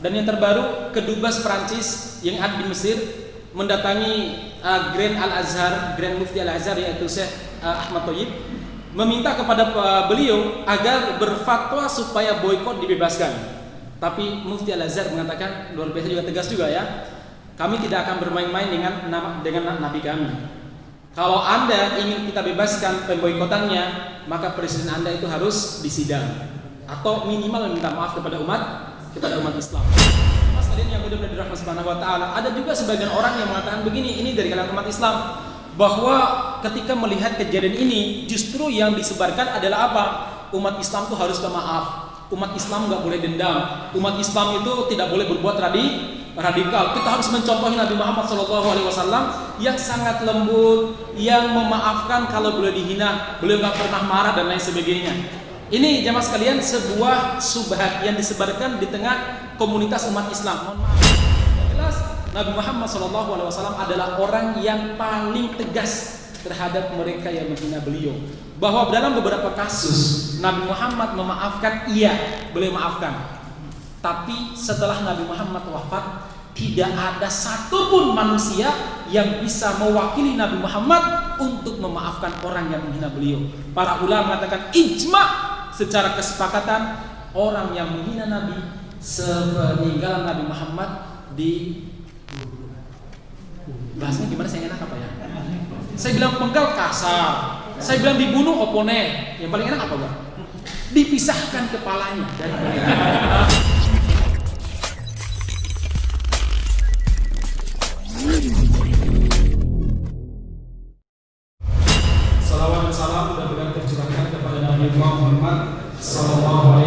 Dan yang terbaru, kedubes Perancis yang ada di Mesir mendatangi Grand Al-Azhar, Grand Mufti Al-Azhar, yaitu Syekh Ahmad Thayyib, meminta kepada beliau agar berfatwa supaya boikot dibebaskan. Tapi Mufti Al-Azhar mengatakan, luar biasa juga tegas juga ya, kami tidak akan bermain-main dengan nabi kami. Kalau Anda ingin kita bebaskan pemboikotannya, maka presiden Anda itu harus disidang atau minimal minta maaf kepada umat Islam. Mas kalian yang mudah-mudahan dirahmati Subhanahu wa taala, ada juga sebagian orang yang mengatakan begini, ini dari kalangan umat Islam, bahwa ketika melihat kejadian ini justru yang disebarkan adalah apa? Umat Islam itu harus pemaaf. Umat Islam nggak boleh dendam. Umat Islam itu tidak boleh berbuat radikal. Kita harus mencontohi Nabi Muhammad SAW yang sangat lembut, yang memaafkan kalau boleh dihina, beliau nggak pernah marah dan lain sebagainya. Ini jamaah sekalian sebuah subhat yang disebarkan di tengah komunitas umat Islam. Mohon maaf. Yang jelas Nabi Muhammad SAW adalah orang yang paling tegas terhadap mereka yang menghina beliau. Bahwa dalam beberapa kasus Nabi Muhammad memaafkan, iya, beliau maafkan. Tapi setelah Nabi Muhammad wafat, tidak ada satupun manusia yang bisa mewakili Nabi Muhammad untuk memaafkan orang yang menghina beliau. Para ulama mengatakan ijma secara kesepakatan, orang yang menghina Nabi sepeninggalan Nabi Muhammad di bahasanya gimana, saya enak apa ya? Saya bilang penggal kasar, saya bilang dibunuh oponen. Yang paling enak apa Bang? Dipisahkan kepalanya dari salawat dan salam mudah-mudahan tercurahkan kepada Nabi Muhammad SAW,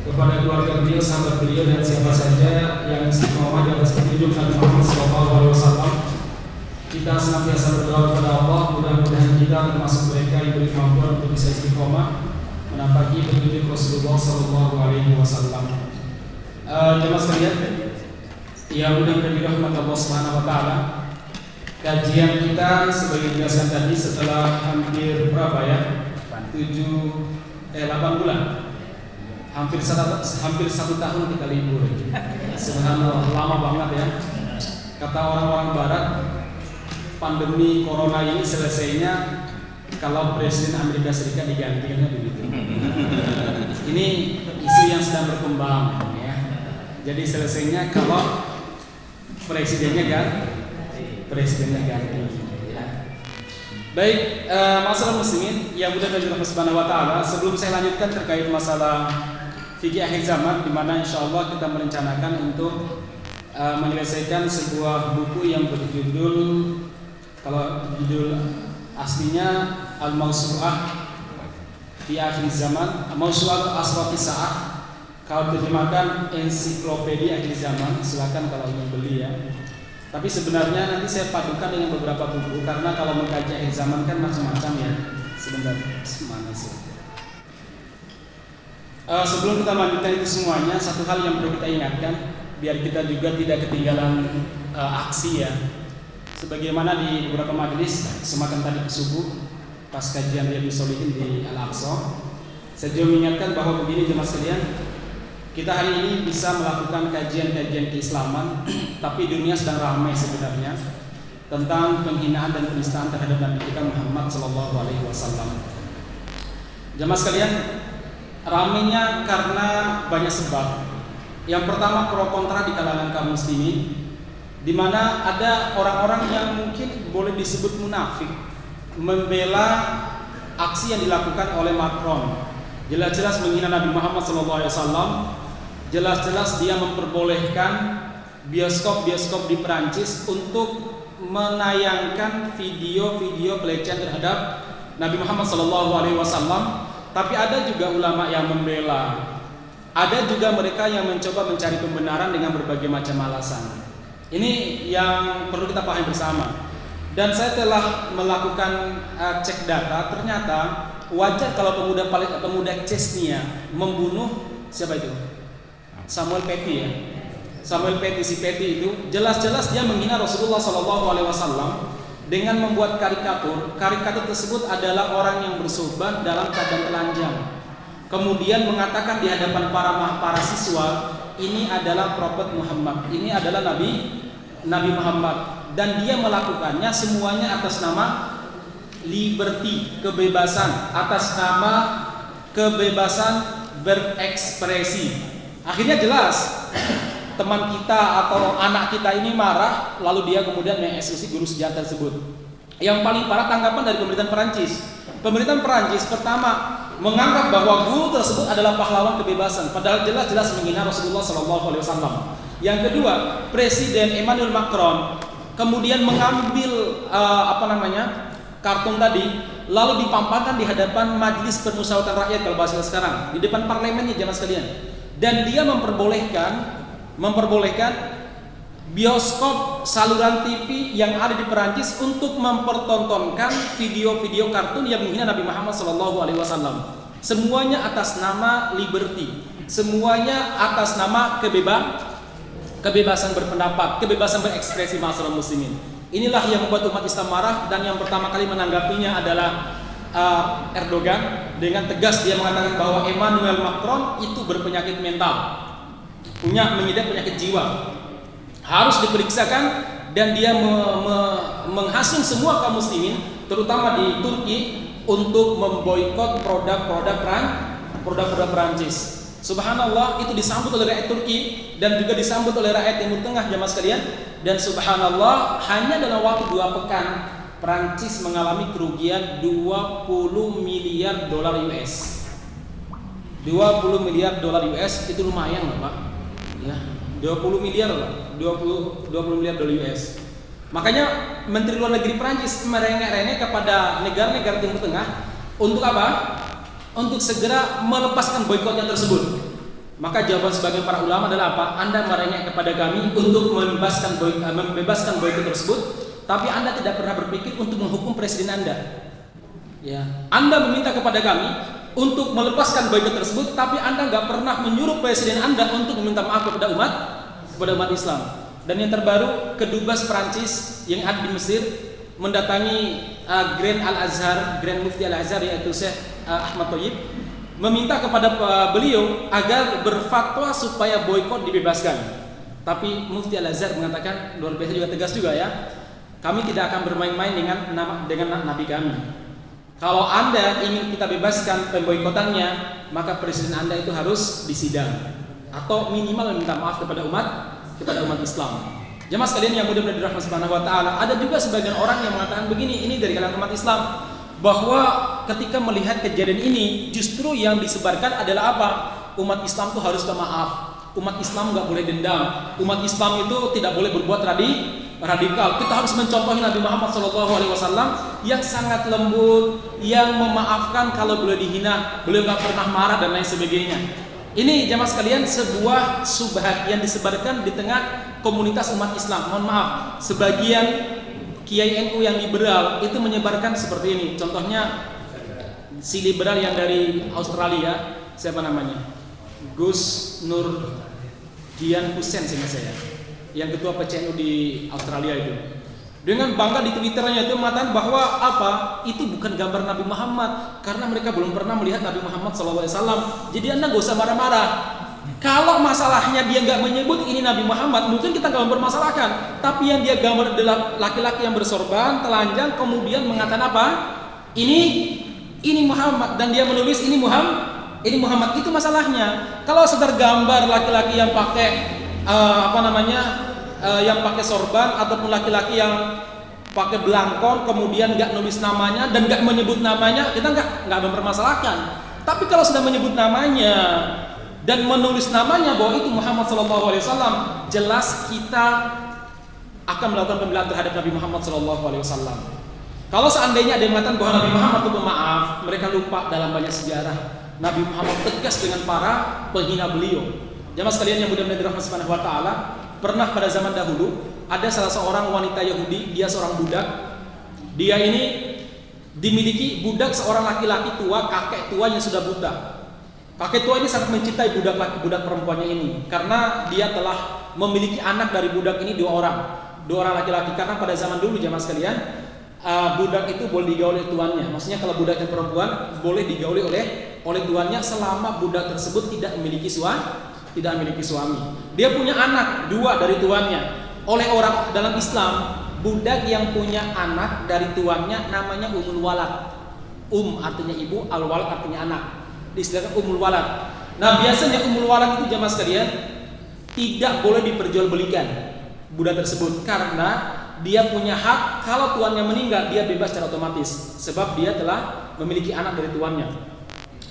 kepada keluarga beliau, sahabat beliau, dan siapa saja yang istiqomah di atas petunjuk Nabi Muhammad SAW. Kita senantiasa berdoa kepada Allah, mudah-mudahan kita termasuk mereka yang diberi kemampuan untuk bisa istiqomah menapaki petunjuk Rasulullah SAW. Jemaah sekalian yang mudah-mudahan dirahmati Allah Subhanahu wa taala, kajian kita sebagai dijelaskan tadi setelah hampir berapa ya? 8 bulan. Hampir satu tahun kita libur. Subhanallah, lama banget ya. Kata orang-orang barat, pandemi corona ini selesainya kalau Presiden Amerika Serikat digantikannya begitu. Ini isu yang sedang berkembang ya. Jadi selesainya kalau presidennya ganti ya. Baik, masalah muslimin yang mudah dirahmati Allah Subhanahu wa taala, sebelum saya lanjutkan terkait masalah fikih akhir zaman, di mana insyaallah kita merencanakan untuk menyelesaikan sebuah buku yang berjudul, kalau judul aslinya Al-Mawsu'ah fi Akhir Zaman, Mawsu'ah Asrati Sa'ah. Kalau terjemahkan ensiklopedia akhir zaman, silakan kalau ingin beli ya. Tapi sebenarnya nanti saya padukan dengan beberapa buku, karena kalau mengkaji akhir zaman kan macam-macam ya. Sebentar, mana sih? Sebelum kita lanjutkan itu semuanya, satu hal yang perlu kita ingatkan, biar kita juga tidak ketinggalan aksi ya. Sebagaimana di beberapa majelis semakan tadi subuh pas kajian Riyadhus Shalihin di Al-Aqsa, saya juga mengingatkan bahwa begini jemaah sekalian, kita hari ini bisa melakukan kajian-kajian keislaman, tapi dunia sedang ramai sebenarnya tentang penghinaan dan penistaan terhadap Nabi kita Muhammad SAW. Jemaah sekalian, ramainya karena banyak sebab. Yang pertama, pro kontra di kalangan kaum muslimin, di mana ada orang-orang yang mungkin boleh disebut munafik membela aksi yang dilakukan oleh Macron. Jelas-jelas menghina Nabi Muhammad SAW, jelas-jelas dia memperbolehkan bioskop-bioskop di Perancis untuk menayangkan video-video pelecehan terhadap Nabi Muhammad SAW. Tapi ada juga ulama yang membela, ada juga mereka yang mencoba mencari pembenaran dengan berbagai macam alasan. Ini yang perlu kita pahami bersama. Dan saya telah melakukan cek data, ternyata wajar kalau pemuda Chechnya membunuh siapa itu? Samuel Paty ya. Samuel Paty, si Paty itu jelas-jelas dia menghina Rasulullah SAW dengan membuat karikatur. Karikatur tersebut adalah orang yang bersorban dalam keadaan telanjang. kemudian mengatakan di hadapan para siswa, ini adalah Prophet Muhammad, ini adalah Nabi Muhammad, dan dia melakukannya semuanya atas nama liberty, kebebasan, atas nama kebebasan berekspresi. Akhirnya jelas teman kita atau anak kita ini marah, lalu dia kemudian mengeksekusi guru sejarah tersebut. Yang paling parah tanggapan dari pemerintahan Perancis. Pemerintahan Perancis pertama menganggap bahwa guru tersebut adalah pahlawan kebebasan, padahal jelas-jelas menghina Rasulullah SAW. Yang kedua, Presiden Emmanuel Macron kemudian mengambil kartun tadi, lalu dipampangkan di hadapan Majelis Permusyawaratan Rakyat kalau bahasa sekarang, di depan parlemennya jemaah sekalian, dan dia memperbolehkan bioskop saluran TV yang ada di Perancis untuk mempertontonkan video-video kartun yang menghina Nabi Muhammad SAW. Semuanya atas nama liberty, semuanya atas nama kebebasan berpendapat, kebebasan berekspresi masyarakat muslimin. Inilah yang membuat umat Islam marah, dan yang pertama kali menanggapinya adalah Erdogan. Dengan tegas dia mengatakan bahwa Emmanuel Macron itu berpenyakit mental, mengidap penyakit jiwa, harus diperiksakan, dan dia menghasung semua kaum muslimin terutama di Turki untuk memboikot produk-produk Perancis. Subhanallah, itu disambut oleh rakyat Turki dan juga disambut oleh rakyat Timur Tengah jemaah sekalian. Dan subhanallah, hanya dalam waktu 2 pekan Perancis mengalami kerugian 20 miliar dolar US. 20 miliar dolar US itu lumayan loh Pak. Ya, 20 miliar loh, 20 miliar dolar US. Makanya Menteri Luar Negeri Perancis merengek-rengek kepada negara-negara Timur Tengah untuk apa? Untuk segera melepaskan boikotnya tersebut. Maka jawaban sebagian para ulama adalah apa? Anda merengek kepada kami untuk membebaskan boikot tersebut, tapi Anda tidak pernah berpikir untuk menghukum presiden Anda. Ya, Anda meminta kepada kami untuk melepaskan boikot tersebut, tapi Anda nggak pernah menyuruh presiden Anda untuk meminta maaf kepada umat Islam. Dan yang terbaru, kedubes Perancis yang ada di Mesir mendatangi Grand Al-Azhar, Grand Mufti Al-Azhar, yaitu Syekh Ahmad Thayyib, meminta kepada beliau agar berfatwa supaya boikot dibebaskan. Tapi Mufti Al-Azhar mengatakan, luar biasa juga tegas juga ya, kami tidak akan bermain-main dengan Nabi kami. Kalau Anda ingin kita bebaskan pemboikotannya, maka presiden Anda itu harus disidang atau minimal meminta maaf kepada umat Islam. Jemaah sekalian yang mudah-mudahan dirahmati Subhanahu wa taala, ada juga sebagian orang yang mengatakan begini, ini dari kalangan umat Islam, bahwa ketika melihat kejadian ini justru yang disebarkan adalah apa? Umat Islam itu harus pemaaf. Umat Islam nggak boleh dendam. Umat Islam itu tidak boleh berbuat radikal. Kita harus mencontohi Nabi Muhammad SAW yang sangat lembut, yang memaafkan kalau boleh dihina, beliau nggak pernah marah dan lain sebagainya. Ini jemaah sekalian sebuah subhat yang disebarkan di tengah komunitas umat Islam. Mohon maaf, sebagian Kiai NU yang liberal itu menyebarkan seperti ini. Contohnya si liberal yang dari Australia, siapa namanya? Gus Nur Dian Hussein seingat saya, yang ketua PCNU di Australia itu. Dengan bangga di Twitternya itu mengatakan bahwa apa? Itu bukan gambar Nabi Muhammad, karena mereka belum pernah melihat Nabi Muhammad SAW. Jadi Anda gak usah marah-marah. Kalau masalahnya dia nggak menyebut ini Nabi Muhammad, mungkin kita nggak mempermasalahkan. Tapi yang dia gambar adalah laki-laki yang bersorban, telanjang, kemudian mengatakan apa? Ini Muhammad, dan dia menulis ini Muhammad. Itu masalahnya. Kalau sekedar gambar laki-laki yang pakai yang pakai sorban ataupun laki-laki yang pakai belangkon, kemudian nggak nulis namanya dan nggak menyebut namanya, kita nggak mempermasalahkan. Tapi kalau sudah menyebut namanya dan menulis namanya bahwa itu Muhammad SAW, jelas kita akan melakukan pembelaan terhadap Nabi Muhammad SAW. Kalau seandainya ada yang mengatakan bahwa Nabi Muhammad itu pemaaf, mereka lupa dalam banyak sejarah Nabi Muhammad tegas dengan para penghina beliau. Jamaah sekalian yang mudah-mudahan dirahmati Subhanahu wa taala, pernah pada zaman dahulu ada salah seorang wanita Yahudi, dia seorang budak. Dia ini dimiliki budak seorang laki-laki tua, kakek tua yang sudah buta. Kakek tua ini sangat mencintai budak perempuannya ini karena dia telah memiliki anak dari budak ini dua orang laki-laki. Karena pada zaman dulu jamaah sekalian, budak itu boleh digauli oleh tuannya. Maksudnya kalau budak yang perempuan boleh digauli oleh oleh tuannya selama budak tersebut tidak memiliki suami. Dia punya anak 2 dari tuannya. Oleh orang dalam Islam, budak yang punya anak dari tuannya namanya umul walad. Artinya ibu, al-walad artinya anak. Diistilahkan umul walad. Nah, biasanya umul walad itu jamaah sekalian tidak boleh diperjualbelikan budak tersebut karena dia punya hak. Kalau tuannya meninggal, dia bebas secara otomatis sebab dia telah memiliki anak dari tuannya.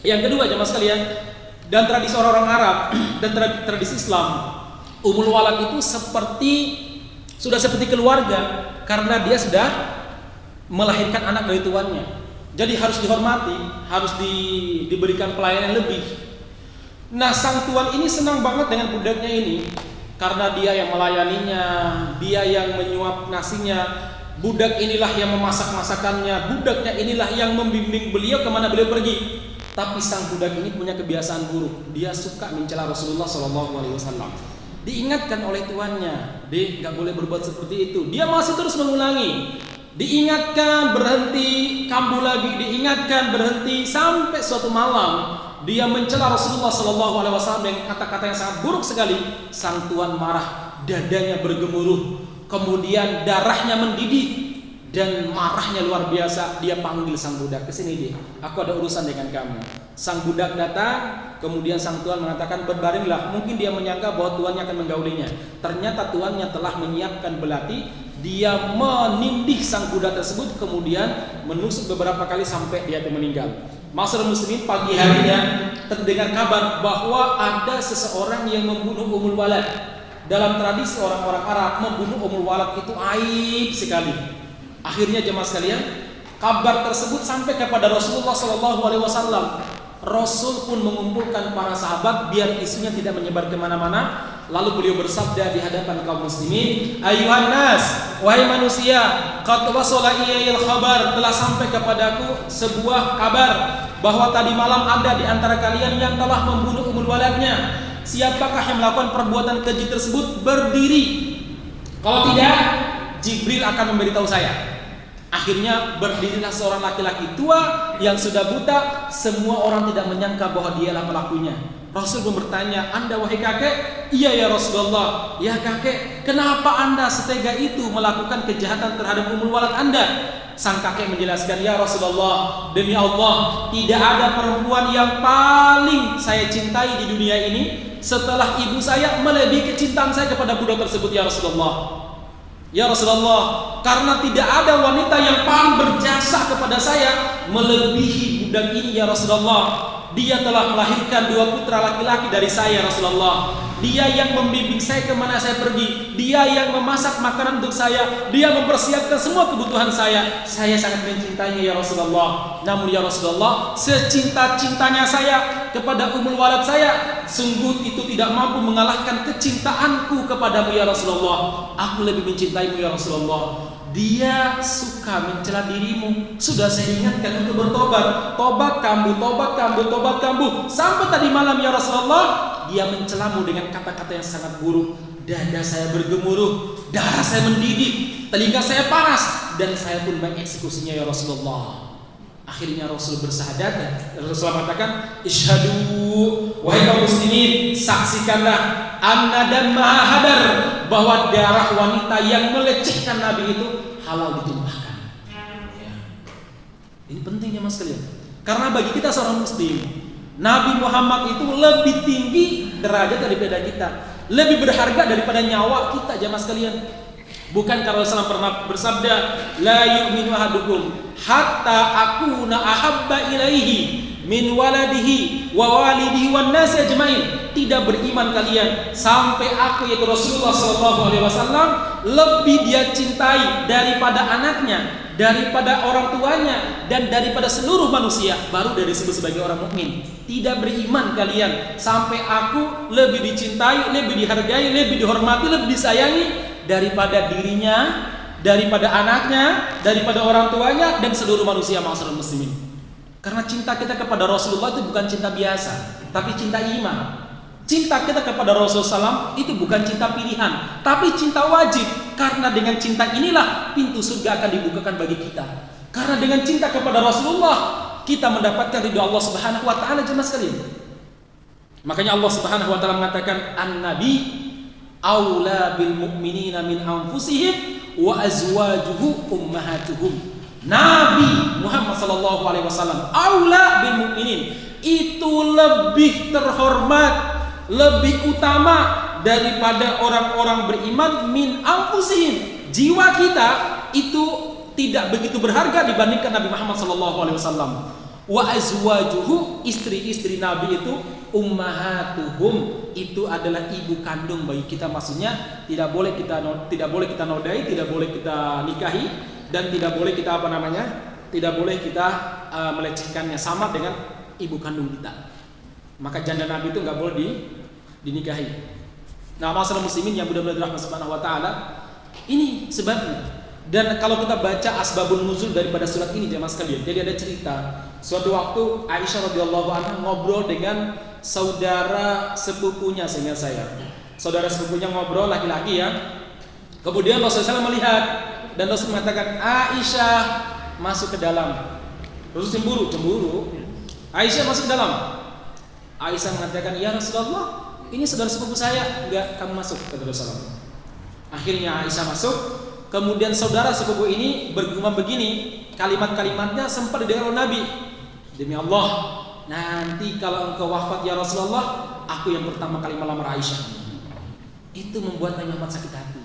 Yang kedua jamaah sekalian, dan tradisi orang Arab dan tradisi Islam, umul walad itu sudah seperti keluarga karena dia sudah melahirkan anak dari tuannya. Jadi harus dihormati, harus diberikan pelayanan lebih. Nah, sang tuan ini senang banget dengan budaknya ini karena dia yang melayaninya, dia yang menyuap nasinya. Budak inilah yang memasak masakannya, budaknya inilah yang membimbing beliau kemana beliau pergi. Tapi sang budak ini punya kebiasaan buruk. Dia suka mencela Rasulullah SAW. Diingatkan oleh tuannya, "Dek, nggak boleh berbuat seperti itu." Dia masih terus mengulangi. Diingatkan, berhenti, kambuh lagi, diingatkan, berhenti, sampai suatu malam dia mencela Rasulullah SAW dengan kata-kata yang sangat buruk sekali. Sang tuan marah, dadanya bergemuruh, kemudian darahnya mendidih dan marahnya luar biasa. Dia panggil sang budak, "Kesini dia, aku ada urusan dengan kamu." Sang budak datang, kemudian sang tuan mengatakan, "Berbaringlah." Mungkin dia menyangka bahwa tuannya akan menggaulinya. Ternyata tuannya telah menyiapkan belati. Dia menindih sang budak tersebut, kemudian menusuk beberapa kali sampai dia meninggal. Masyarakat muslimin, pagi harinya terdengar kabar bahwa ada seseorang yang membunuh umul walad. Dalam tradisi orang-orang Arab, membunuh umul walad itu aib sekali. Akhirnya jemaah sekalian, kabar tersebut sampai kepada Rasulullah SAW. Rasul pun mengumpulkan para sahabat biar isunya tidak menyebar kemana-mana. Lalu beliau bersabda di hadapan kaum muslimin, "Ayuhan nas, wahai manusia, qad wasala ilayal khabar, telah sampai kepadaku sebuah kabar bahwa tadi malam ada di antara kalian yang telah membunuh umul waladnya. Siapakah yang melakukan perbuatan keji tersebut? Berdiri. Kalau tidak, Jibril akan memberitahu saya." Akhirnya berdirilah seorang laki-laki tua yang sudah buta. Semua orang tidak menyangka bahwa dialah pelakunya. Rasul pun bertanya, "Anda wahai kakek?" "Iya ya Rasulullah." "Ya kakek, kenapa Anda setega itu melakukan kejahatan terhadap umul walad Anda?" Sang kakek menjelaskan, "Ya Rasulullah, demi Allah, tidak ada perempuan yang paling saya cintai di dunia ini setelah ibu saya melebihi kecintaan saya kepada budak tersebut, ya Rasulullah. Ya Rasulullah, karena tidak ada wanita yang paling berjasa kepada saya melebihi budak ini, ya Rasulullah. Dia telah melahirkan 2 putra laki-laki dari saya, Rasulullah. Dia yang membimbing saya kemana saya pergi. Dia yang memasak makanan untuk saya. Dia mempersiapkan semua kebutuhan saya. Saya sangat mencintainya, ya Rasulullah. Namun ya Rasulullah, secinta-cintanya saya kepada umul walad saya, sungguh itu tidak mampu mengalahkan kecintaanku kepadamu, ya Rasulullah. Aku lebih mencintaimu, ya Rasulullah. Dia suka mencela dirimu. Sudah saya ingatkan untuk bertobat. Tobat kambuh, tobat kambuh, tobat kambuh. Sampai tadi malam, ya Rasulullah, dia mencelamu dengan kata-kata yang sangat buruk. Dada saya bergemuruh, darah saya mendidih, telinga saya panas, dan saya pun mengeksekusinya, ya Rasulullah. Akhirnya Rasul bersahadat. Rasul mengatakan, "Isyhadu, wahai kaum muslimin, saksikanlah anna dammaha hadar, bahwa darah wanita yang melecehkan Nabi itu halal ditumpahkan." Ya. Ini pentingnya mas sekalian. Karena bagi kita seorang muslim, Nabi Muhammad itu lebih tinggi derajat daripada kita, lebih berharga daripada nyawa kita, jamaah sekalian. Bukan kalau Rasulullah pernah bersabda, "La yu'minu ahadukum hatta akuna ahabba ilaihi min waladihi wa walidihi wan nasi ajmain." Tidak beriman kalian sampai aku, yaitu Rasulullah SAW, lebih dia cintai daripada anaknya, daripada orang tuanya, dan daripada seluruh manusia, baru dari disebut sebagai orang mukmin. Tidak beriman kalian sampai aku lebih dicintai, lebih dihargai, lebih dihormati, lebih disayangi daripada dirinya, daripada anaknya, daripada orang tuanya, dan seluruh manusia, ma'asyiral muslimin. Karena cinta kita kepada Rasulullah itu bukan cinta biasa, tapi cinta iman. Cinta kita kepada Rasulullah SAW itu bukan cinta pilihan, tapi cinta wajib. Karena dengan cinta inilah pintu surga akan dibukakan bagi kita. Karena dengan cinta kepada Rasulullah, kita mendapatkan ridho Allah Subhanahu wa taala jemaah sekalian. Makanya Allah Subhanahu wa taala mengatakan an-nabi aula bil mu'minina min anfusihim wa azwajuhu ummahatuhum. Nabi Muhammad sallallahu alaihi wasallam aula bil mu'minin, itu lebih terhormat, lebih utama daripada orang-orang beriman min anfusihim. Jiwa kita itu tidak begitu berharga dibandingkan Nabi Muhammad sallallahu alaihi wasallam. Wa azwajuhu, istri-istri Nabi itu ummahatuhum, itu adalah ibu kandung bagi kita. Maksudnya tidak boleh kita nodai, tidak boleh kita nikahi, dan tidak boleh kita tidak boleh kita melecehkannya, sama dengan ibu kandung kita. Maka janda Nabi itu nggak boleh dinikahi. Nah, masalah muslimin yang mudah-mudahan dirahmati Subhanahu wa taala, ini sebabnya. Dan kalau kita baca asbabun nuzul daripada surat ini jemaah sekalian, jadi ada cerita suatu waktu Aisyah radhiyallahu anha ngobrol dengan saudara sepupunya, sehingga saudara sepupunya ngobrol laki-laki ya. Kemudian Rasulullah SAW melihat dan Rasul mengatakan, Aisyah masuk ke dalam. Rasul cemburu. Aisyah masuk ke dalam. Aisyah mengatakan, ya Rasulullah, ini saudara sepupu saya. Enggak, kamu masuk, kata Rasulullah. Akhirnya Aisyah masuk. Kemudian saudara sepupu ini bergumam begini, kalimat-kalimatnya sempat didengar oleh Nabi. Demi Allah, nanti kalau engkau wafat ya Rasulullah, aku yang pertama kali melamar Aisyah. Itu membuat Nabi Muhammad sakit hati.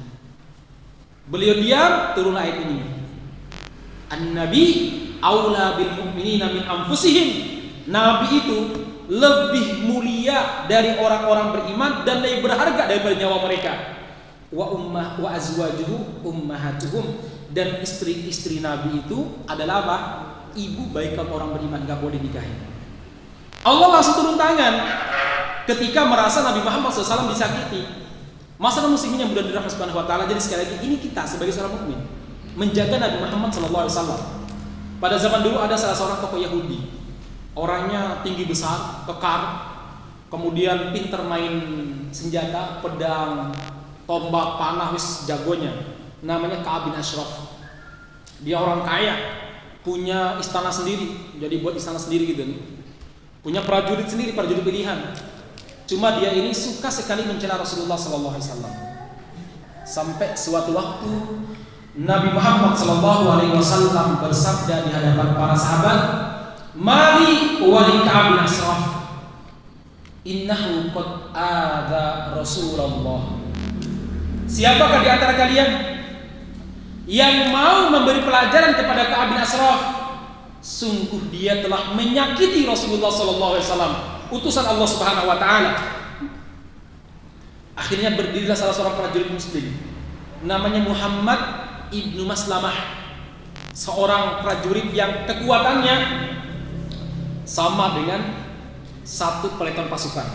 Beliau diam, turun ayat ini. An-nabi aula bil mu'minina min anfusihim. Nabi itu lebih mulia dari orang-orang beriman dan lebih berharga daripada nyawa mereka. Wa azwajuhu ummahatuhum, dan istri-istri Nabi itu adalah apa? Ibu baik kalau orang beriman, enggak boleh dinikahi. Allah langsung turun tangan ketika merasa Nabi Muhammad SAW disakiti. Masalah muslimin yang mudah dirahmati Subhanahu wa taala. Jadi sekali lagi, ini kita sebagai seorang mukmin menjaga Nabi Muhammad SAW. Pada zaman dulu ada salah seorang tokoh Yahudi. Orangnya tinggi besar, kekar, kemudian pinter main senjata, pedang, tombak, panah, wis jagonya. Namanya Ka'ab bin Ashraf. Dia orang kaya, punya istana sendiri. Jadi buat istana sendiri gitu nih. Punya prajurit sendiri, prajurit pilihan. Cuma dia ini suka sekali mencela Rasulullah SAW. Sampai suatu waktu Nabi Muhammad SAW bersabda di hadapan para sahabat, "Mali wali Ka'ab bin Ashraf, innahu qad adza Rasulullah." Siapakah di antara kalian yang mau memberi pelajaran kepada Ka'ab bin Ashraf? Sungguh dia telah menyakiti Rasulullah SAW, utusan Allah Subhanahu wa taala. Akhirnya berdirilah salah seorang prajurit muslim, namanya Muhammad ibnu Maslamah, seorang prajurit yang kekuatannya sama dengan satu peleton pasukan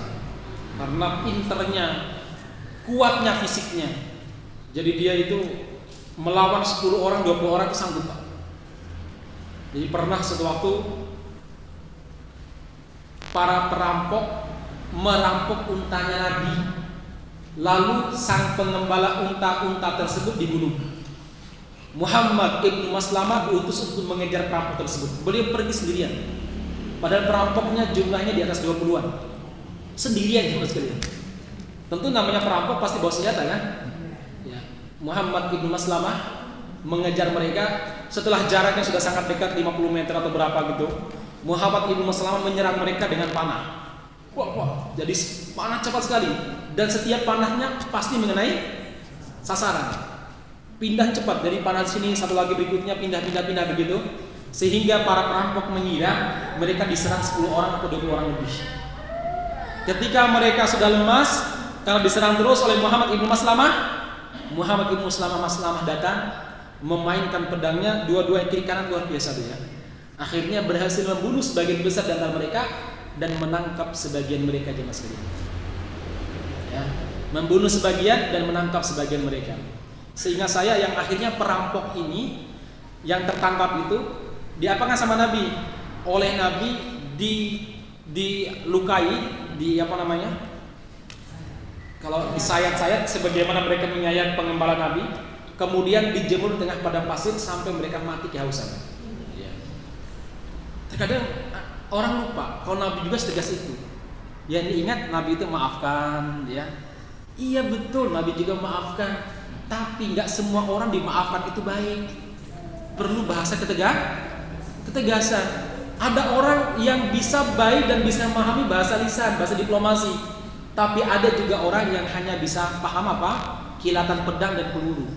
karena pinternya, kuatnya fisiknya. Jadi dia itu melawan 10 orang, 20 orang itu sanggup. Jadi pernah suatu waktu para perampok merampok untanya Nabi, lalu sang pengembala unta-unta tersebut dibunuh. Muhammad ibnu Maslamah diutus untuk mengejar perampok tersebut. Beliau pergi sendirian, padahal perampoknya jumlahnya di atas 20-an. Sendirian cuma sekalian. Tentu namanya perampok pasti bawa senjata kan? Ya. Muhammad ibnu Maslamah mengejar mereka. Setelah jaraknya sudah sangat dekat, 50 meter atau berapa gitu, Muhammad ibnu Maslamah menyerang mereka dengan panah. Wah, jadi panah cepat sekali, dan setiap panahnya pasti mengenai sasaran. Pindah cepat dari panah sini, satu lagi berikutnya pindah begitu, sehingga para perampok mengira mereka diserang 10 orang atau 20 orang lebih. Ketika mereka sudah lemas karena diserang terus oleh Muhammad ibnu Maslamah, Muhammad ibnu Maslamah datang, memainkan pedangnya, dua-dua kiri kanan luar biasa dia. Akhirnya berhasil membunuh sebagian besar di antara mereka dan menangkap sebagian mereka jemaah sekalian. Ya, membunuh sebagian dan menangkap sebagian mereka. Sehingga saya yang akhirnya perampok ini yang tertangkap itu diapakan sama Nabi? Oleh Nabi dilukai, kalau disayat-sayat sebagaimana mereka menyayat pengembala Nabi, kemudian dijemur di tengah padang pasir sampai mereka mati kehausan. Terkadang orang lupa kalau Nabi juga setegas itu. Yang diingat Nabi itu maafkan, ya. Iya betul, Nabi juga maafkan. Tapi nggak semua orang dimaafkan itu baik. Perlu bahasa ketegasan. Ada orang yang bisa baik dan bisa memahami bahasa lisan, bahasa diplomasi. Tapi ada juga orang yang hanya bisa paham apa? Kilatan pedang dan peluru.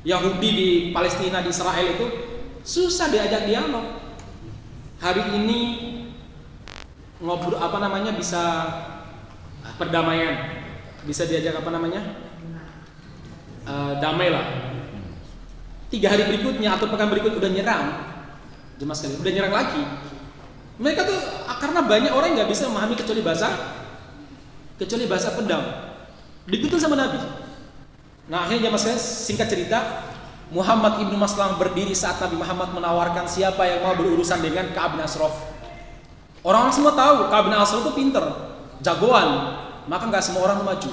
Yahudi di Palestina, di Israel itu susah diajak dialog. Hari ini ngobrol bisa perdamaian, bisa diajak damai lah. 3 hari berikutnya atau pekan berikut udah nyerang, jemaah sekalian, udah nyerang lagi. Mereka tuh karena banyak orang nggak bisa memahami kecuali bahasa pedang, dikutuk sama Nabi. Nah akhirnya jemaah sekalian, singkat cerita, Muhammad ibnu Maslamah berdiri saat Nabi Muhammad menawarkan siapa yang mau berurusan dengan Ka'ab bin Ashraf. Orang-orang semua tahu Ka'ab bin Ashraf itu pinter, jagoan, maka nggak semua orang maju.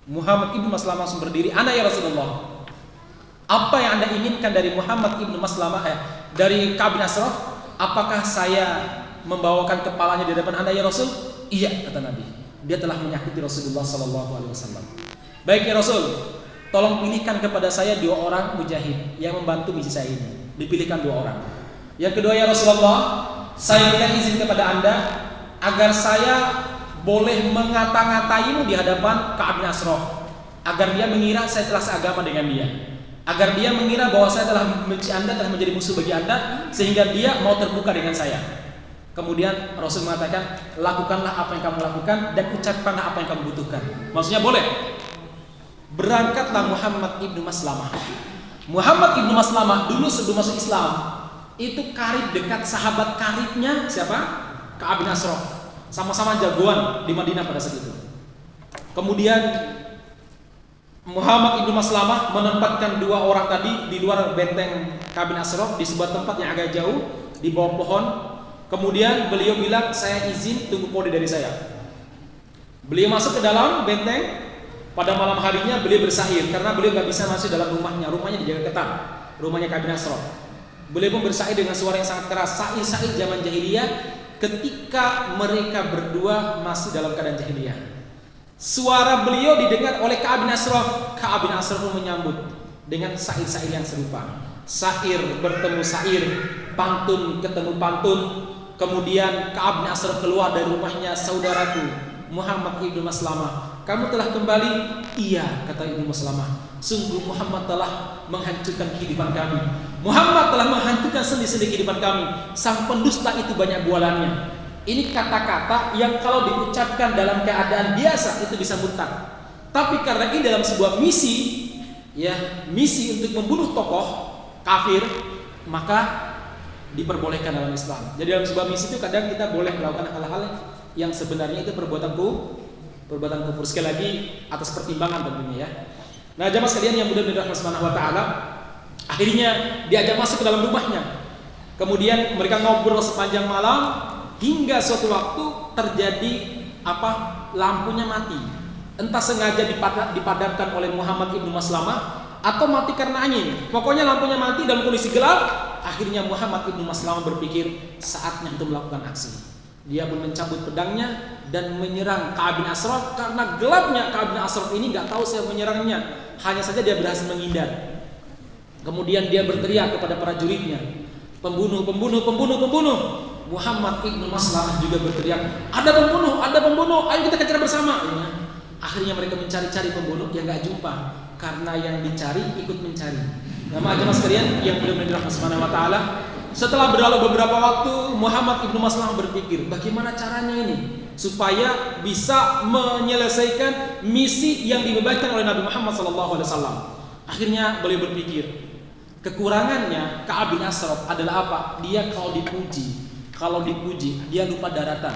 Muhammad ibnu Maslamah langsung berdiri, "Ana ya Rasulullah. Apa yang Anda inginkan dari Muhammad ibnu Maslamah dari Ka'ab bin Ashraf? Apakah saya membawakan kepalanya di depan Anda ya Rasul?" "Iya," kata Nabi. Dia telah menyakiti Rasulullah sallallahu alaihi wasallam. "Baik ya Rasul, tolong pilihkan kepada saya 2 orang mujahid yang membantu misi saya ini." Dipilihkan 2 orang. "Yang kedua ya Rasulullah, saya minta izin kepada Anda agar saya boleh mengata-ngataimu di hadapan Ka'ab bin Ashraf, agar dia mengira saya telah seagama dengan dia, agar dia mengira bahwa saya telah membenci Anda, telah menjadi musuh bagi Anda, sehingga dia mau terbuka dengan saya." Kemudian Rasul mengatakan, "Lakukanlah apa yang kamu lakukan dan ucapkanlah apa yang kamu butuhkan." Maksudnya boleh. Berangkatlah Muhammad ibnu Maslamah. Muhammad ibnu Maslamah dulu sebelum masuk Islam itu karib dekat, sahabat karibnya siapa? Ka'ab bin Ashraf. Sama-sama jagoan di Madinah pada saat itu. Kemudian Muhammad ibnu Maslamah menempatkan 2 orang tadi di luar benteng Ka'ab bin Ashraf di sebuah tempat yang agak jauh di bawah pohon. Kemudian beliau bilang, "Saya izin, tunggu kode dari saya." Beliau masuk ke dalam benteng. Pada malam harinya beliau bersair karena beliau nggak bisa masuk dalam rumahnya. Rumahnya dijaga ketat, rumahnya Ka'ab bin Ashraf. Beliau pun bersair dengan suara yang sangat keras. Sair zaman jahiliyah ketika mereka berdua masih dalam keadaan jahiliyah. Suara beliau didengar oleh Ka'ab bin Ashraf. Ka'ab bin Ashraf pun menyambut dengan sair-sair yang serupa. Sair bertemu sair, pantun ketemu pantun. Kemudian Ka'ab bin Ashraf keluar dari rumahnya, "Saudaraku Muhammad ibnu Maslamah, kamu telah kembali?" "Iya," kata ibnu Maslamah. "Sungguh Muhammad telah menghancurkan kehidupan kami. Muhammad telah menghancurkan sendi-sendi kehidupan kami. Sang pendusta itu banyak bualannya." Ini kata-kata yang kalau diucapkan dalam keadaan biasa itu bisa murtad. Tapi karena ini dalam sebuah misi, misi untuk membunuh tokoh kafir, maka diperbolehkan dalam Islam. Jadi dalam sebuah misi itu kadang kita boleh melakukan hal-hal yang sebenarnya itu perbuatan kufur. Sekali lagi atas pertimbangan tentunya ya. Nah, jamaah sekalian yang mudah-mudahan Allah Subhanahu wa taala, akhirnya diajak masuk ke dalam rumahnya. Kemudian mereka ngobrol sepanjang malam hingga suatu waktu terjadi lampunya mati. Entah sengaja dipadamkan oleh Muhammad ibnu Maslamah atau mati karena angin. Pokoknya lampunya mati dalam kondisi gelap. Akhirnya Muhammad ibnu Maslamah berpikir saatnya untuk melakukan aksi. Dia pun mencabut pedangnya dan menyerang Ka'ab bin Ashraf. Karena gelapnya Ka'ab bin Ashraf ini nggak tahu siapa menyerangnya. Hanya saja dia berhasil menghindar. Kemudian dia berteriak kepada prajuritnya, "Pembunuh, pembunuh, pembunuh, pembunuh!" Muhammad ibnu Maslamah juga berteriak, ada pembunuh, ayo kita kejar bersama." Akhirnya mereka mencari-cari pembunuh yang nggak jumpa, karena yang dicari ikut mencari. Jamaah sekalian yang benar-benar Allah Subhanahu wa taala, setelah berlalu beberapa waktu, Muhammad ibnu Maslamah berpikir, bagaimana caranya ini supaya bisa menyelesaikan misi yang dibebankan oleh Nabi Muhammad SAW. Akhirnya beliau berpikir, kekurangannya Ka'ab bin Ashraf adalah apa? Dia kalau dipuji dia lupa daratan.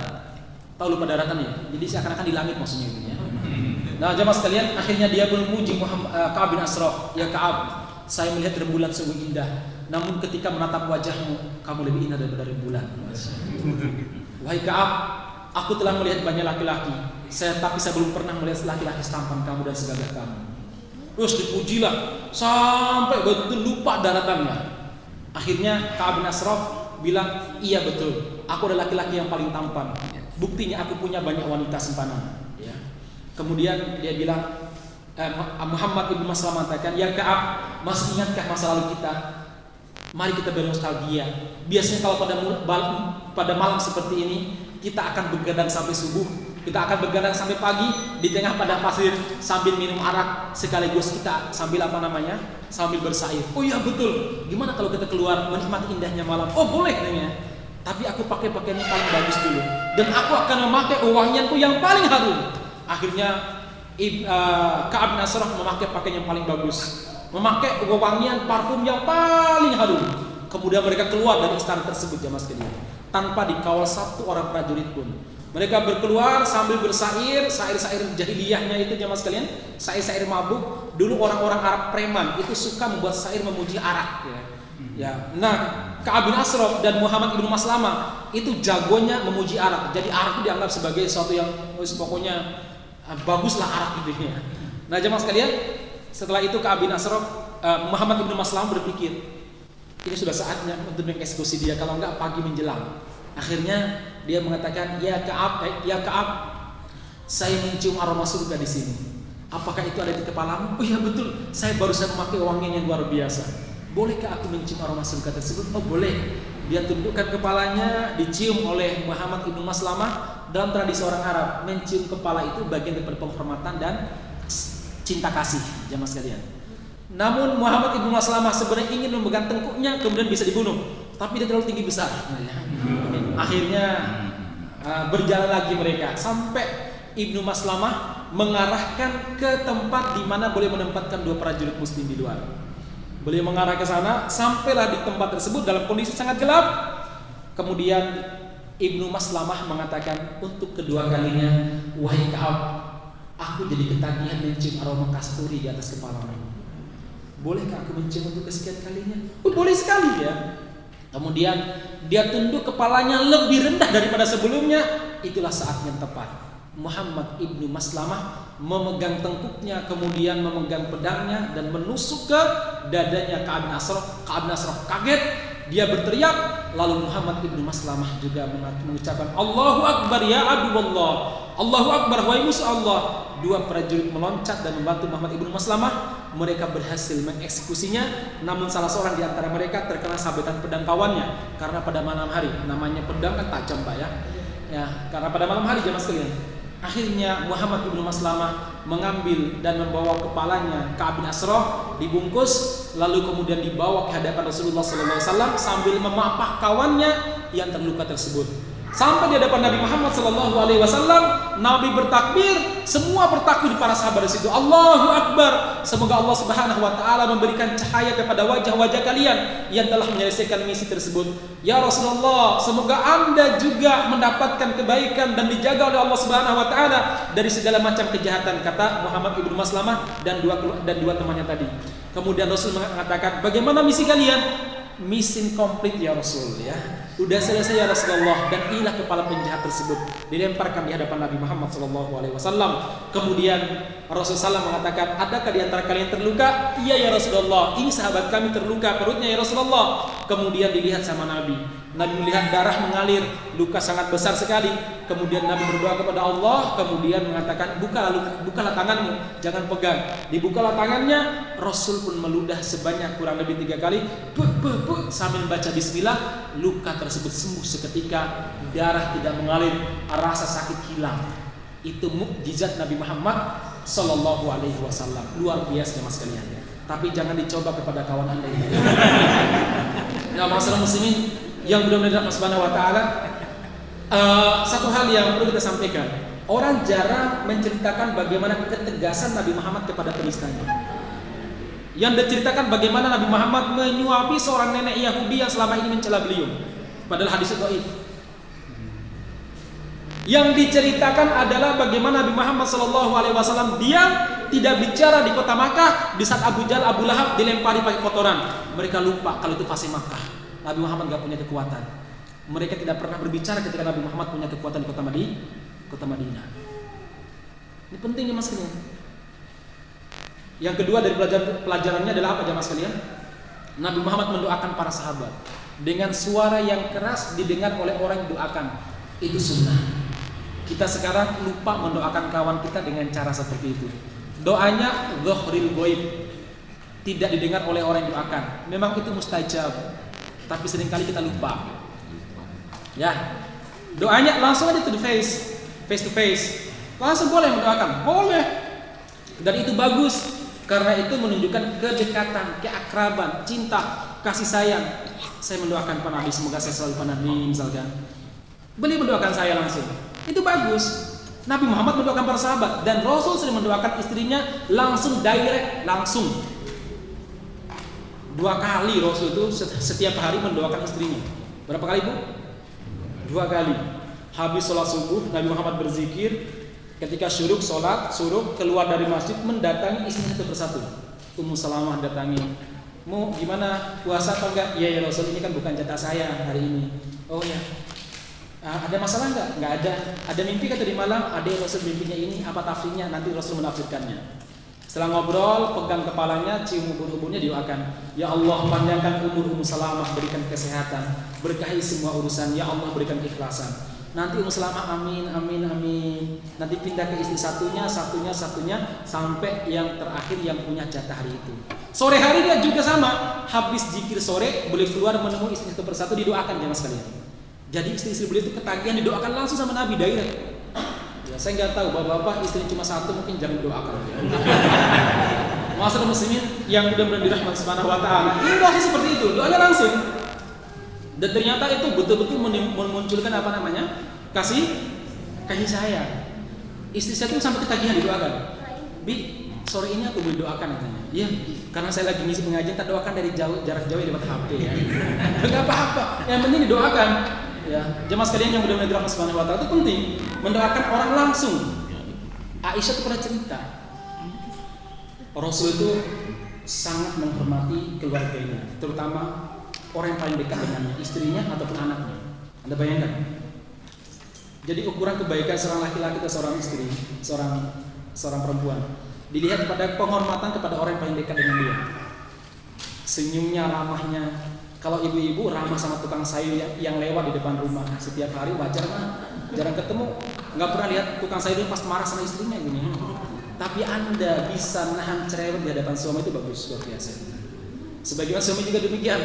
Tahu lupa daratan ya? Jadi seakan-akan di langit maksudnya itu ya. Nah, jamaah sekalian, akhirnya dia pun memuji Ka'ab bin Ashraf, "Ya Ka'ab, saya melihat rembulan sungguh indah. Namun ketika menatap wajahmu, kamu lebih indah daripada rembulan." "Wahai Ka'ab, aku telah melihat banyak laki-laki, tapi saya belum pernah melihat laki-laki setampan kamu dan segagah kamu." Terus dipujilah sampai betul lupa daratannya. Akhirnya Ka'ab bin Ashraf bilang, iya betul, aku adalah laki-laki yang paling tampan. Buktinya aku punya banyak wanita simpanan. Ya. Kemudian dia bilang, Muhammad ibn Maslamah mengatakan, ya Ka'ab, masih ingatkah masa lalu kita? Mari kita bernostalgia. Biasanya kalau pada malam seperti ini, kita akan begadang sampai subuh, kita akan begadang sampai pagi di tengah padang pasir sambil minum arak, sekaligus kita sambil sambil bersair. Oh iya betul. Gimana kalau kita keluar menikmati indahnya malam? Oh boleh katanya. Tapi aku pakai pakaian yang paling bagus dulu, dan aku akan memakai wewangianku yang paling harum. Akhirnya Ka'ab bin Ashraf memakai pakaian yang paling bagus, memakai wewangian parfum yang paling harum. Kemudian mereka keluar dari istana tersebut, jamaah sekalian, tanpa dikawal satu orang prajurit pun. Mereka berkeluar sambil bersair, sair-sair jahiliyahnya itu, jamaah sekalian, sair-sair mabuk. Dulu orang-orang Arab preman itu suka membuat sair memuji arak, ya. Nah, Ka'ab bin Ashraf dan Muhammad ibn Maslamah itu jagonya memuji arak. Jadi arak itu dianggap sebagai sesuatu yang pokoknya baguslah arak gitu ya. Nah, jemaah sekalian, setelah itu Ka'ab bin Ashraf, Muhammad ibn Maslamah berpikir, ini sudah saatnya untuk mengeksekusi dia, kalau enggak pagi menjelang. Akhirnya dia mengatakan, ya Ka'ab, saya mencium aroma surga di sini. Apakah itu ada di kepalamu? Oh iya betul, saya baru saja memakai wangian yang luar biasa. Bolehkah aku mencium aroma surga tersebut? Oh boleh. Dia tundukkan kepalanya, dicium oleh Muhammad ibn Maslamah. Dalam tradisi orang Arab, mencium kepala itu bagian dari penghormatan dan cinta kasih, jamaah sekalian. Namun Muhammad ibn Maslamah sebenarnya ingin memegang tengkuknya, kemudian bisa dibunuh, tapi dia terlalu tinggi besar. Akhirnya berjalan lagi mereka sampai Ibnu Maslamah mengarahkan ke tempat di mana boleh menempatkan dua prajurit muslim di luar. Beliau mengarah ke sana, sampailah di tempat tersebut dalam kondisi sangat gelap. Kemudian Ibnu Maslamah mengatakan untuk kedua kalinya, wahai Ka'ab, aku jadi ketagihan mencium aroma kasturi di atas kepalamu. Bolehkah aku mencium untuk kesekian kalinya? Oh, boleh sekali ya. Kemudian dia tunduk kepalanya lebih rendah daripada sebelumnya. Itulah saat yang tepat. Muhammad ibnu Maslamah memegang tengkuknya, kemudian memegang pedangnya dan menusuk ke dadanya Ka'ab bin Ashraf. Ka'ab bin Ashraf kaget, dia berteriak. Lalu Muhammad ibnu Maslamah juga mengucapkan, Allahu Akbar ya aduwallah, Allahu Akbar wahai musuh Allah. Dua prajurit meloncat dan membantu Muhammad ibnu Maslamah. Mereka berhasil mengeksekusinya. Namun salah seorang di antara mereka terkena sabetan pedang kawannya, karena pada malam hari, namanya pedang kan tajam Pak ya, karena pada malam hari, jemaah sekalian. Akhirnya Muhammad ibnu Maslamah mengambil dan membawa kepalanya Ka'ab bin Ashraf dibungkus, lalu kemudian dibawa ke hadapan Rasulullah SAW sambil memapah kawannya yang terluka tersebut. Sampai di hadapan Nabi Muhammad SAW, Nabi bertakbir, semua bertakbir para sahabat di situ. Allahu Akbar. Semoga Allah Subhanahu wa taala memberikan cahaya kepada wajah-wajah kalian yang telah menyelesaikan misi tersebut. Ya Rasulullah, semoga Anda juga mendapatkan kebaikan dan dijaga oleh Allah Subhanahu wa taala dari segala macam kejahatan, kata Muhammad ibnu Maslamah dan dua temannya tadi. Kemudian Rasul mengatakan, bagaimana misi kalian? Mission complete ya Rasul, ya. Udah selesai ya Rasulullah. Dan inilah kepala penjahat tersebut dilemparkan di hadapan Nabi Muhammad SAW. Kemudian Rasulullah SAW mengatakan, adakah di antara kalian terluka? Iya ya Rasulullah, ini sahabat kami terluka perutnya ya Rasulullah. Kemudian dilihat sama Nabi melihat darah mengalir, luka sangat besar sekali. Kemudian Nabi berdoa kepada Allah, kemudian mengatakan, bukalah tanganmu, jangan pegang. Dibukalah tangannya, Rasul pun meludah sebanyak kurang lebih 3 kali, sambil baca bismillah. Luka tersebut sembuh seketika, darah tidak mengalir, rasa sakit hilang. Itu mukjizat Nabi Muhammad SAW. Luar biasa mas kalian. Tapi jangan dicoba kepada kawan Anda ini. Nah, masalah muslimin yang benar-benar Allah Subhanahu wa taala, satu hal yang perlu kita sampaikan, orang jarang menceritakan bagaimana ketegasan Nabi Muhammad kepada penistanya. Yang diceritakan bagaimana Nabi Muhammad menyuapi seorang nenek Yahudi yang selama ini mencela beliau, padahal hadis itu dhaif. Yang diceritakan adalah bagaimana Nabi Muhammad SAW diam, tidak bicara di kota Makkah di saat Abu Jahal, Abu Lahab dilempari pakai kotoran. Mereka lupa kalau itu fase Makkah. Nabi Muhammad gak punya kekuatan. Mereka tidak pernah berbicara ketika Nabi Muhammad punya kekuatan di kota Madinah. Ini pentingnya mas kalian. Yang kedua dari pelajarannya adalah apa jamaah sekalian? Nabi Muhammad mendoakan para sahabat dengan suara yang keras didengar oleh orang yang doakan. Itu sunnah. Kita sekarang lupa mendoakan kawan kita dengan cara seperti itu. Doanya dzahril ghaib, tidak didengar oleh orang yang doakan. Memang itu mustajab, tapi seringkali kita lupa. Ya, doanya langsung aja to the face to face. Langsung boleh mendoakan, boleh. Dan itu bagus karena itu menunjukkan kedekatan, keakraban, cinta, kasih sayang. Saya mendoakan Pak Nabi, semoga saya selalu Pak Nabi misalkan. Beliau mendoakan saya langsung. Itu bagus. Nabi Muhammad mendoakan para sahabat dan Rasul sering mendoakan istrinya langsung direct, langsung. 2 kali Rasul itu setiap hari mendoakan istrinya. Berapa kali, Bu? 2 kali. Habis sholat subuh Nabi Muhammad berzikir, ketika syuruk sholat, syuruk keluar dari masjid mendatangi istrinya satu persatu. Ummu Salamah datangi, "Mu gimana, puasa atau enggak?" "Iya ya Rasul, ini kan bukan jatah saya hari ini." "Oh ya, ada masalah enggak?" "Enggak ada." "Ada mimpi kata di malam?" "Ada ya Rasul, mimpinya ini, apa tafsirnya?" Nanti Rasul menafsirkannya. Setelah ngobrol, pegang kepalanya, cium ubun-ubunnya, doakan, "Ya Allah, panjangkan umur Ummu Salamah, berikan kesehatan, berkahi semua urusan, ya Allah berikan keikhlasan." Nanti Ummu Salamah amin, amin, amin. Nanti pindah ke istri satunya, sampai yang terakhir yang punya jatah hari itu. Sore hari dia juga sama. Habis zikir sore, beliau keluar menemui istri satu persatu, didoakan jemaah sekalian. Jadi istri-istri beliau itu ketagihan, didoakan langsung sama Nabi direct. Ya, saya nggak tahu, bapak-bapak istri cuma satu mungkin jangan didoakan. Masalah muslimin yang mudah-mudahan dirahmati Subhanahu wa taala. Ini doanya seperti itu, doanya langsung. Dan ternyata itu betul-betul memunculkan apa namanya? Kasih sayang. Istri saya itu sampai ketagihan didoakan. "Bi, sore ini aku boleh doakan," katanya. "Iya, karena saya lagi ngisi pengajian, tak doakan dari jauh, jarak jauh ya, dapat HP ya." Enggak apa-apa, yang penting didoakan. Ya, jemaah sekalian yang mudah-mudahan dirahmati Subhanahu wa taala, itu penting mendoakan orang langsung. Aisyah itu pernah cerita, Rasul itu sangat menghormati keluarganya, terutama orang yang paling dekat dengannya, istrinya ataupun anaknya. Anda bayangkan? Jadi ukuran kebaikan seorang laki-laki atau seorang istri, seorang perempuan, dilihat pada penghormatan kepada orang yang paling dekat dengan dia. Senyumnya, ramahnya. Kalau ibu-ibu ramah sama tukang sayur yang lewat di depan rumah setiap hari, wajar mah. Jarang ketemu, nggak pernah lihat tukang sayur pas marah sama istrinya gini. Tapi Anda bisa nahan cerewet di hadapan suami, itu bagus, luar biasa. Sebagian suami juga demikian.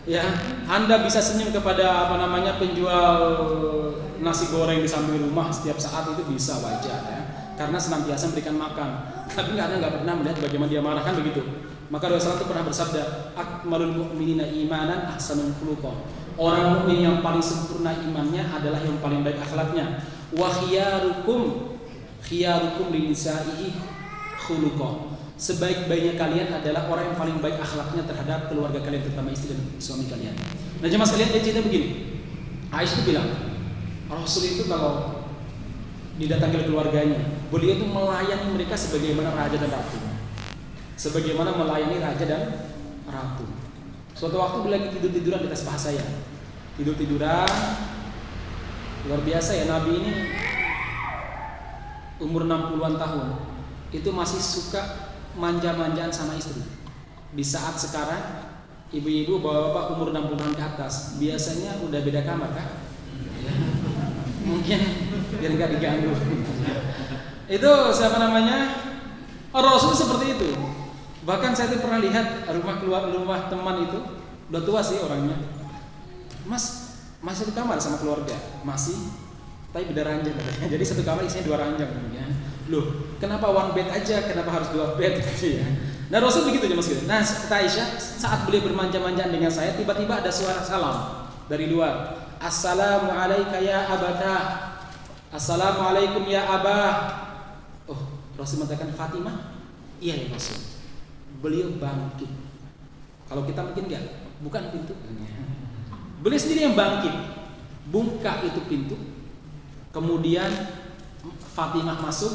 Ya, Anda bisa senyum kepada penjual nasi goreng di samping rumah setiap saat, itu bisa, wajar ya. Karena senantiasa memberikan makan. Tapi Anda nggak pernah melihat bagaimana dia marah, kan begitu. Maka Rasulullah itu pernah bersabda, "Akmalul mu'minina imanan ahsanul khuluqa." Orang mukmin yang paling sempurna imannya adalah yang paling baik akhlaknya. Wa khiyarukum linisaihi khuluqa. Sebaik-baiknya kalian adalah orang yang paling baik akhlaknya terhadap keluarga kalian, terutama istri dan suami kalian. Nah, jemaah sekalian, dia cerita begini. Aisyah itu bilang, Rasul itu kalau didatangi oleh keluarganya, beliau itu melayani mereka sebagaimana raja dan ratu. Sebagaimana melayani raja dan ratu. Suatu waktu beliau lagi tidur-tiduran di atas paha saya. Tidur-tiduran. Luar biasa ya, Nabi ini umur 60-an tahun. Itu masih suka manja-manjaan sama istri. Di saat sekarang ibu-ibu, bapak-bapak umur 60 tahun ke atas biasanya udah beda kamar kan? Ya. Mungkin biar nggak diganggu. Itu siapa namanya? Rasul seperti itu. Bahkan saya pernah lihat rumah teman itu, udah tua sih orangnya. "Mas, masih satu kamar sama keluarga?" "Masih, tapi beda ranjang katanya." Jadi satu kamar isinya 2 ranjang ya. "Loh, kenapa one bed aja? Kenapa harus 2 bed?" gitu ya. Nah, Rasul begitu ya Mas. Nah, kata Aisyah, saat beliau bermanja-manjaan dengan saya, tiba-tiba ada suara salam dari luar. "Assalamu alayka ya abata." "Assalamualaikum ya abah." Oh, Rasul mengatakan, "Fatimah?" "Iya ya Rasul." Beliau bangkit. Kalau kita mungkin enggak, bukan pintu. Beliau sendiri yang bangkit, buka itu pintu. Kemudian Fatimah masuk,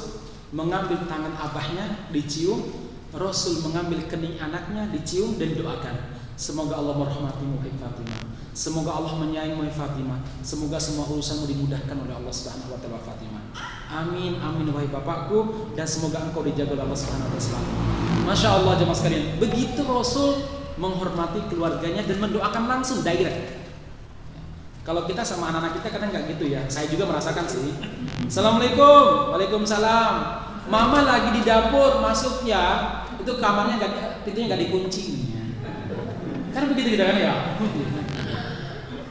mengambil tangan abahnya, dicium. Rasul mengambil kening anaknya, dicium dan doakan, "Semoga Allah merahmatimu hai Fatimah. Semoga Allah menyayangimu hai Fatimah. Semoga semua urusanmu dimudahkan oleh Allah Subhanahu wa taala Fatimah. Amin, amin wahai bapakku, dan semoga engkau dijaga oleh Allah Subhanahu wa taala." Masya Allah jemaah sekalian, begitu Rasul menghormati keluarganya dan mendoakan langsung direct. Kalau kita sama anak-anak kita kadang nggak gitu ya. Saya juga merasakan sih. Assalamualaikum, waalaikumsalam. Mama lagi di dapur, masuk ya. Itu kamarnya pintunya nggak dikunci. Kan begitu kita kan ya.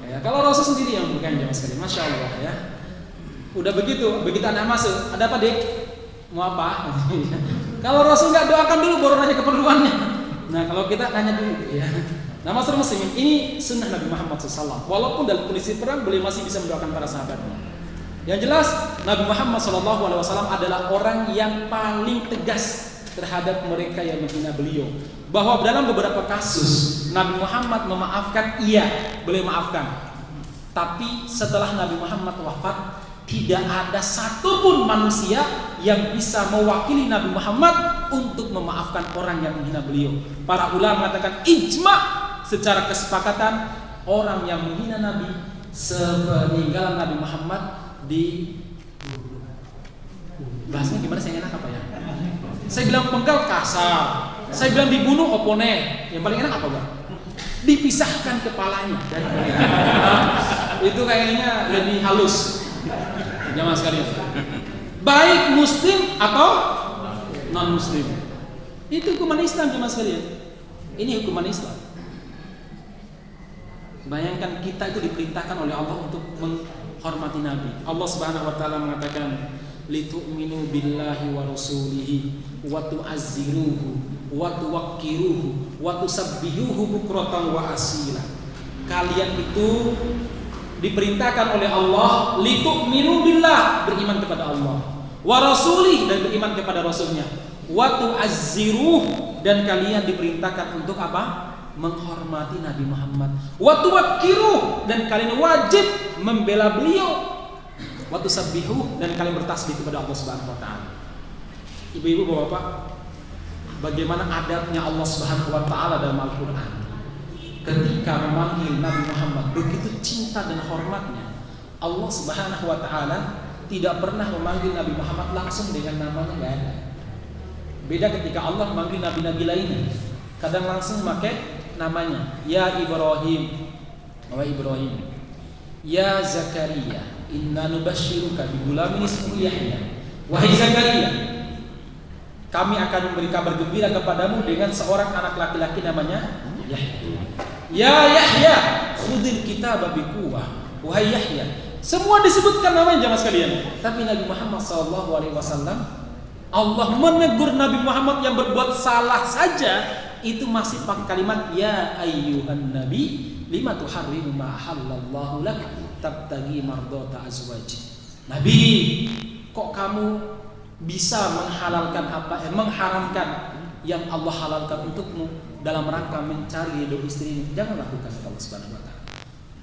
Ya, kalau Rasul sendiri yang bukan jamaah sekali, masya Allah ya. Udah begitu anak masuk, ada apa dek? Mau apa? Kalau Rasul nggak doakan dulu baru nanya keperluannya. Nah kalau kita nanya dulu ya. Nah masyarakat muslimin, ini sunnah Nabi Muhammad SAW. Walaupun dalam kondisi perang beliau masih bisa mendoakan para sahabatnya. Yang jelas Nabi Muhammad SAW adalah orang yang paling tegas terhadap mereka yang menghina beliau. Bahwa dalam beberapa kasus Nabi Muhammad memaafkan, iya beliau maafkan. Tapi setelah Nabi Muhammad wafat, tidak ada satupun manusia yang bisa mewakili Nabi Muhammad untuk memaafkan orang yang menghina beliau. Para ulama mengatakan ijma' secara kesepakatan orang yang menghina Nabi sepeninggalan Nabi Muhammad di bahasnya gimana saya enak apa ya? Saya bilang penggal kasar, saya bilang dibunuh oponen. Yang paling enak apa Bang? Dipisahkan kepalanya dan itu kayaknya lebih halus. Jamaah sekalian. Baik muslim atau non muslim. Itu hukuman Islam jamaah sekalian. Ini hukuman Islam. Bayangkan kita itu diperintahkan oleh Allah untuk menghormati Nabi. Allah Subhanahu wa taala mengatakan litu'minu billahi wa rasulihi wa tu'azziruhu wa tuwaqqiruhu wa tusabbihuhu bukratan wa asila. Kalian itu diperintahkan oleh Allah litu'minu billah, beriman kepada Allah, wa rasulih, dan beriman kepada rasulnya, wa tu'azziruhu, dan kalian diperintahkan untuk apa? Menghormati Nabi Muhammad, wa tuwaqqiruh, dan kalian wajib membela beliau, wa tusabbihuh, dan kalian bertasbih kepada Allah Subhanahu wa taala. Ibu-ibu, Bapak-bapak, bagaimana adabnya Allah Subhanahu wa taala dalam Al-Qur'an ketika memanggil Nabi Muhammad, begitu cinta dan hormatnya. Allah Subhanahu wa taala tidak pernah memanggil Nabi Muhammad langsung dengan namanya, enggak ada. Beda ketika Allah memanggil nabi-nabi lainnya, kadang langsung pakai namanya, ya Ibrahim, wa Ibrahim, ya Zakaria, inna nubashiruka bi gulamin ismuhu Yahya, wahai Zakaria, kami akan memberi kabar gembira kepadamu dengan seorang anak laki-laki namanya Yahya. Ya Yahya, khudil kitaba biquwwah, wahai Yahya. Semua disebutkan namanya jamaah sekalian. Tapi Nabi Muhammad SAW, Allah menegur Nabi Muhammad yang berbuat salah saja itu masih pakai kalimat ya ayyuhan nabi lima tuharrimu ma halallahu lak tabtagi mardata azwaji. Nabi, kok kamu bisa mengharamkan yang Allah halalkan untukmu dalam rangka mencari ridho istrimu? Jangan lakukan, kata Allah Subhanahu wa taala.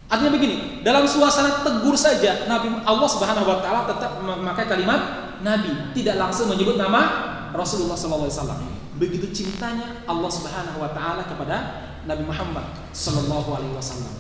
Artinya begini, dalam suasana tegur saja Allah Subhanahu wa taala tetap memakai kalimat nabi, tidak langsung menyebut nama Rasulullah sallallahu alaihi wasallam. Begitu cintanya Allah Subhanahu wa taala kepada Nabi Muhammad sallallahu alaihi wasallam.